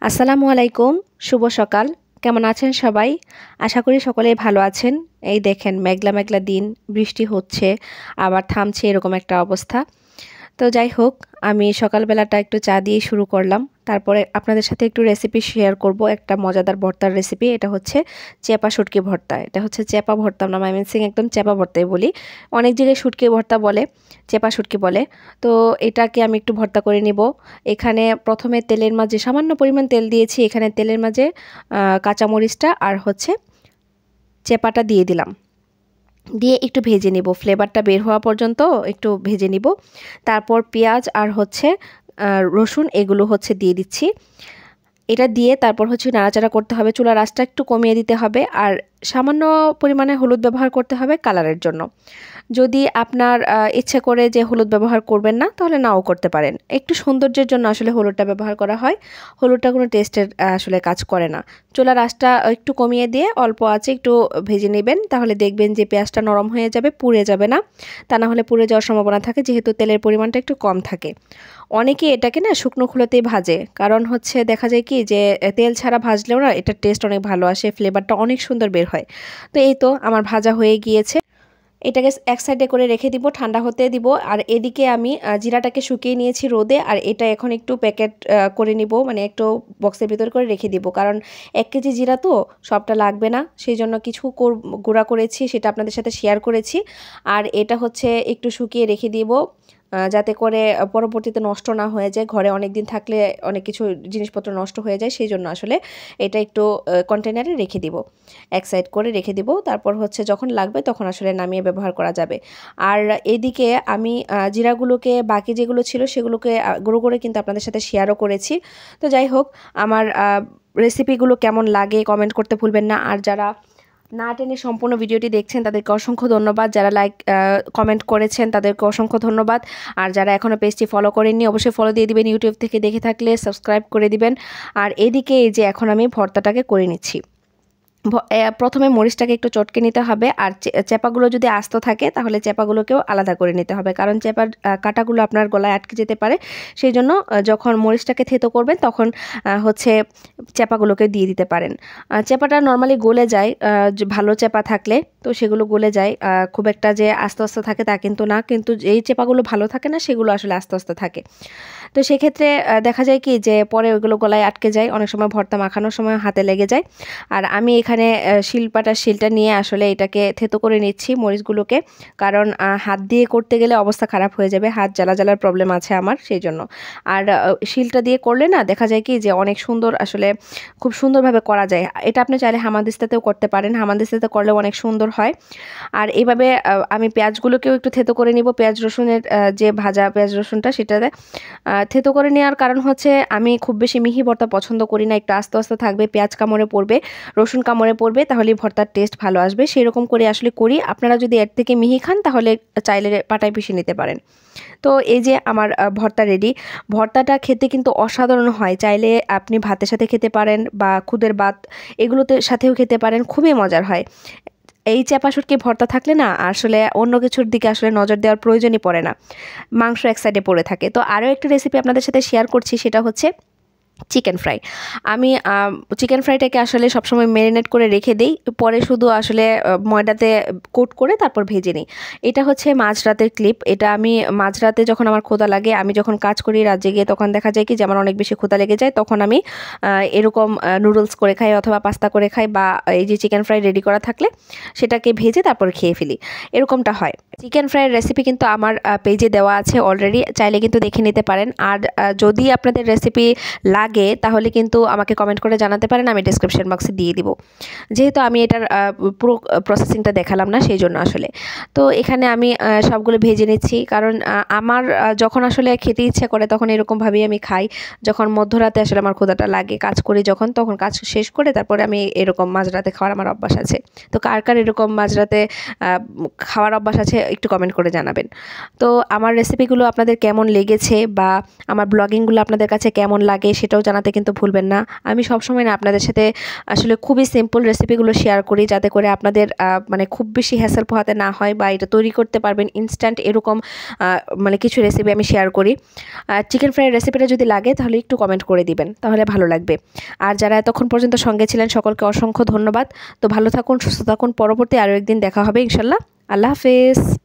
আসসালামু আলাইকুম, শুভ সকাল। কেমন আছেন সবাই? আশা করি সকলেই ভালো আছেন। এই দেখেন মেঘলা মেঘলা দিন, বৃষ্টি হচ্ছে, আবার থামছে এরকম একটা অবস্থা। তো যাই হোক, আমি সকালবেলাটা একটু চা দিয়ে শুরু করলাম। তারপরে আপনাদের সাথে একটু রেসিপি শেয়ার করব, একটা মজাদার ভর্তার রেসিপি। এটা হচ্ছে চেপা শুটকি ভর্তা। এটা হচ্ছে চেপা ভর্তা না, ময়মনসিংহ একদম চেপা ভর্তাই বলি। অনেক জায়গায় শুটকি ভর্তা বলে, চেপা শুটকি বলে। তো এটাকে আমি একটু ভর্তা করে নিব। এখানে প্রথমে তেলের মাঝে সামান্য পরিমাণ তেল দিয়েছি। এখানে তেলের মাঝে কাঁচামরিচটা আর হচ্ছে চেপাটা দিয়ে দিলাম, দিয়ে একটু ভেজে নিব, ফ্লেভারটা বের হওয়া পর্যন্ত একটু ভেজে নিব। তারপর পেঁয়াজ আর হচ্ছে রসুন এগুলো হচ্ছে দিয়ে দিচ্ছি। এটা দিয়ে তারপর হচ্ছে নাড়াচাড়া করতে হবে, চুলার আঁচটা একটু কমিয়ে দিতে হবে, আর সামান্য পরিমাণে হলুদ ব্যবহার করতে হবে কালারের জন্য। যদি আপনার ইচ্ছে করে যে হলুদ ব্যবহার করবেন না, তাহলে নাও করতে পারেন। একটু সৌন্দর্যের জন্য আসলে হলুদটা ব্যবহার করা হয়। হলুদটা কোনো টেস্টের আসলে কাজ করে না। চুলার আঁচটা একটু কমিয়ে দিয়ে অল্প আঁচে একটু ভেজে নেবেন, তাহলে দেখবেন যে পেঁয়াজটা নরম হয়ে যাবে, পুড়ে যাবে না। তা না হলে পুড়ে যাওয়ার সম্ভাবনা থাকে, যেহেতু তেলের পরিমাণটা একটু কম থাকে। অনেকে এটাকে না শুকনো খোলাতেই ভাজে, কারণ হচ্ছে দেখা যায় কি যে তেল ছাড়া ভাজলেও না এটার টেস্ট অনেক ভালো আসে, ফ্লেভারটা অনেক সুন্দর বের হয়। তো এই তো আমার ভাজা হয়ে গিয়েছে। এটাকে এক সাইডে করে রেখে দিব, ঠান্ডা হতে দিব। আর এদিকে আমি জিরাটাকে শুকিয়ে নিয়েছি রোদে, আর এটা এখন একটু প্যাকেট করে নিব, মানে একটু বক্সের ভিতর করে রেখে দিব, কারণ 1 কেজি জিরা তো সবটা লাগবে না, সেই জন্য কিছু গুঁড়া করেছি, সেটা আপনাদের সাথে শেয়ার করেছি। আর এটা হচ্ছে একটু শুকিয়ে রেখে দিব, যাতে করে পরবর্তীতে নষ্ট না হয়ে যায়। ঘরে অনেক দিন থাকলে অনেক কিছু জিনিসপত্র নষ্ট হয়ে যায়, সেই জন্য আসলে এটা একটু কন্টেনারে রেখে দিব, এক সাইড করে রেখে দিব। তারপর হচ্ছে যখন লাগবে তখন আসলে নামিয়ে ব্যবহার করা যাবে। আর এদিকে আমি জিরাগুলোকে, বাকি যেগুলো ছিল সেগুলোকে গুঁড়ো করে কিন্তু আপনাদের সাথে শেয়ারও করেছি। তো যাই হোক, আমার রেসিপিগুলো কেমন লাগে কমেন্ট করতে ভুলবেন না। আর যারা না টেনে সম্পূর্ণ ভিডিওটি দেখছেন তাদেরকে অসংখ্য ধন্যবাদ, যারা লাইক কমেন্ট করেছেন তাদেরকে অসংখ্য ধন্যবাদ। আর যারা এখনও পেজটি ফলো করেননি অবশ্যই ফলো দিয়ে দিবেন, ইউটিউব থেকে দেখে থাকলে সাবস্ক্রাইব করে দিবেন। আর এদিকে এই যে এখন আমি ভর্তাটাকে করে নিচ্ছি। প্রথমে মরিচটাকে একটু চটকে নিতে হবে, আর চেপাগুলো যদি আস্ত থাকে তাহলে চেপাগুলোকেও আলাদা করে নিতে হবে, কারণ চেপার কাঁটাগুলো আপনার গলায় আটকে যেতে পারে। সেই জন্য যখন মরিচটাকে থেতো করবেন তখন হচ্ছে চেপাগুলোকে দিয়ে দিতে পারেন। চেপাটা নর্মালি গলে যায়, ভালো চেপা থাকলে তো সেগুলো গলে যায়, খুব একটা যে আস্তে আস্তে থাকে তা কিন্তু না, কিন্তু যেই চেপাগুলো ভালো থাকে না সেগুলো আসলে আস্তে আস্তে থাকে। তো সেক্ষেত্রে দেখা যায় কি যে পরে ওইগুলো গলায় আটকে যায়, অনেক সময় ভর্তা মাখানোর সময় হাতে লেগে যায়। আর আমি এখানে শিলটা নিয়ে আসলে এটাকে থেতো করে নিচ্ছি মরিচগুলোকে, কারণ হাত দিয়ে করতে গেলে অবস্থা খারাপ হয়ে যাবে, হাত জ্বালার প্রবলেম আছে আমার, সেই জন্য। আর শিলটা দিয়ে করলে না দেখা যায় কি যে অনেক সুন্দর, আসলে খুব সুন্দরভাবে করা যায়। এটা আপনি চাইলে হামানদিস্তাতেও করতে পারেন, হামানদিস্তাতে করলেও অনেক সুন্দর হয়। আর এইভাবে আমি পেঁয়াজগুলোকেও একটু থেতো করে নিব। পেঁয়াজ রসুনের যে ভাজা পেঁয়াজ রসুনটা, সেটাতে থেতো করে নেওয়ার কারণ হচ্ছে আমি খুব বেশি মিহি ভর্তা পছন্দ করি না, একটু আস্তে আস্তে থাকবে, পেঁয়াজ কামড়ে পড়বে, রসুন কামড়ে পড়বে, তাহলে ভর্তার টেস্ট ভালো আসবে। সেরকম করে আসলে করি। আপনারা যদি এর থেকে মিহি খান তাহলে চাইলে পাটায় পিষে নিতে পারেন। তো এই যে আমার ভর্তা রেডি। ভর্তাটা খেতে কিন্তু অসাধারণ হয়, চাইলে আপনি ভাতের সাথে খেতে পারেন বা খুদের ভাত এগুলোতে সাথেও খেতে পারেন, খুবই মজার হয়। এই চেপা শুটকি ভর্তা থাকলে না আসলে অন্য কিছুর দিকে আসলে নজর দেওয়ার প্রয়োজনই পড়ে না, মাংস এক সাইডে পড়ে থাকে। তো আরও একটা রেসিপি আপনাদের সাথে শেয়ার করছি, সেটা হচ্ছে চিকেন ফ্রাই। আমি চিকেন ফ্রাইটাকে আসলে সবসময় ম্যারিনেট করে রেখে দিই, পরে শুধু আসলে ময়দাতে কোট করে তারপর ভেজে নিই। এটা হচ্ছে মাঝরাতের ক্লিপ। এটা আমি মাঝরাতে যখন আমার ক্ষুধা লাগে, আমি যখন কাজ করি রাত জেগে, তখন দেখা যায় কি যে আমার অনেক বেশি ক্ষুধা লেগে যায়, তখন আমি এরকম নুডলস করে খাই অথবা পাস্তা করে খাই, বা এই যে চিকেন ফ্রাই রেডি করা থাকলে সেটাকে ভেজে তারপর খেয়ে ফেলি, এরকমটা হয়। চিকেন ফ্রাইয়ের রেসিপি কিন্তু আমার পেজে দেওয়া আছে অলরেডি, চাইলে কিন্তু দেখে নিতে পারেন। আর যদি আপনাদের রেসিপি লাগে তাহলে কিন্তু আমাকে কমেন্ট করে জানাতে পারেন, আমি ডেসক্রিপশন বক্সে দিয়ে দিব, যেহেতু আমি এটার পুরো প্রসেসিংটা দেখালাম না সেই জন্য আসলে। তো এখানে আমি সবগুলো ভেজে নিচ্ছি, কারণ আমার যখন আসলে খেতে ইচ্ছে করে তখন এরকমভাবেই আমি খাই। যখন মধ্যরাতে আসলে আমার ক্ষুধাটা লাগে, কাজ করি যখন, তখন কাজ শেষ করে তারপরে আমি এরকম মাঝরাতে খাওয়ার আমার অভ্যাস আছে। তো কার কার এরকম মাঝরাতে খাওয়ার অভ্যাস আছে একটু কমেন্ট করে জানাবেন। তো আমার রেসিপিগুলো আপনাদের কেমন লেগেছে বা আমার ব্লগিংগুলো আপনাদের কাছে কেমন লাগে সেটাও থাকলেও জানাতে কিন্তু ভুলবেন না। আমি সবসময় না আপনাদের সাথে আসলে খুবই সিম্পল রেসিপিগুলো শেয়ার করি, যাতে করে আপনাদের মানে খুব বেশি হ্যাসেল পোহাতে না হয়, বা এটা তৈরি করতে পারবেন ইনস্ট্যান্ট এরকম মানে কিছু রেসিপি আমি শেয়ার করি। চিকেন ফ্রাইয়ের রেসিপিটা যদি লাগে তাহলে একটু কমেন্ট করে দিবেন, তাহলে ভালো লাগবে। আর যারা এতক্ষণ পর্যন্ত সঙ্গে ছিলেন সকলকে অসংখ্য ধন্যবাদ। তো ভালো থাকুন, সুস্থ থাকুন, পরবর্তী আরও একদিন দেখা হবে ইনশাল্লাহ। আল্লাহ হাফেজ।